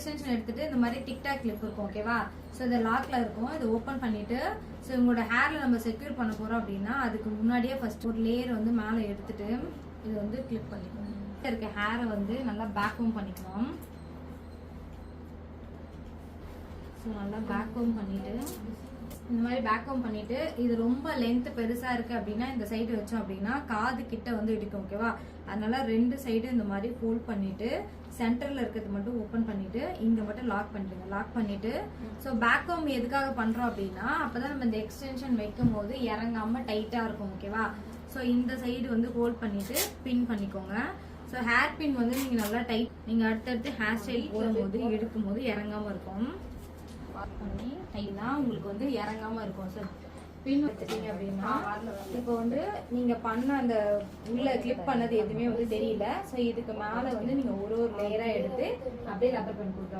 Extension எடுத்துட்டு இந்த மாதிரி டிக்டாக் கிளிப் இருக்கும் ஓகேவா. ஸோ இந்த லாக்ல இருக்கும், இதை ஓப்பன் பண்ணிட்டு ஸோ உங்களோட ஹேர்ல நம்ம செக்யூர் பண்ண போறோம் அப்படின்னா அதுக்கு முன்னாடியே ஃபர்ஸ்ட் ஒரு லேயர் வந்து மேலே எடுத்துட்டு இது வந்து கிளிப் பண்ணிக்கணும். இருக்க ஹேரை வந்து நல்லா பேக்ஹோம் பண்ணிக்கணும். ஸோ நல்லா பேக்ஹோம் பண்ணிட்டு இந்த மாதிரி பேக்ஹோம் பண்ணிட்டு இது ரொம்ப லென்த் பெருசா இருக்கு அப்படின்னா இந்த சைடு வச்சோம் அப்படின்னா காது கிட்ட வந்து இடிக்கும் ஓகேவா. அதனால ரெண்டு சைடு இந்த மாதிரி ஃபோல்ட் பண்ணிட்டு சென்டர்ல இருக்கிறது மட்டும் ஓப்பன் பண்ணிட்டு இங்க மட்டும் லாக் பண்ணிடுங்க. லாக் பண்ணிட்டு ஸோ பேக்ஹோம் எதுக்காக பண்றோம் அப்படின்னா அப்பதான் நம்ம இந்த எக்ஸ்டென்ஷன் வைக்கும் போது இறங்காம டைட்டா இருக்கும் ஓகேவா. ஸோ இந்த சைடு வந்து ஹோல்ட் பண்ணிட்டு பின் பண்ணிக்கோங்க. ஸோ ஹேர் பின் வந்து நீங்க நல்லா டைட், நீங்க அடுத்தடுத்து ஹேர் ஸ்டைல் போடும்போது எடுக்கும் போது இறங்காம இருக்கும். பண்ணி டைனா உங்களுக்கு வந்து இறங்காம இருக்கும். ஸோ பின் வச்சுட்டீங்க அப்படின்னா இப்போ வந்து நீங்க பண்ண அந்த உள்ள கிளிப் பண்ணது எதுவுமே வந்து தெரியல. ஸோ இதுக்கு மேல வந்து நீங்க ஒரு லேயரா எடுத்து அப்படியே ரப்பர் பேண்ட் கொடுக்கலாம்.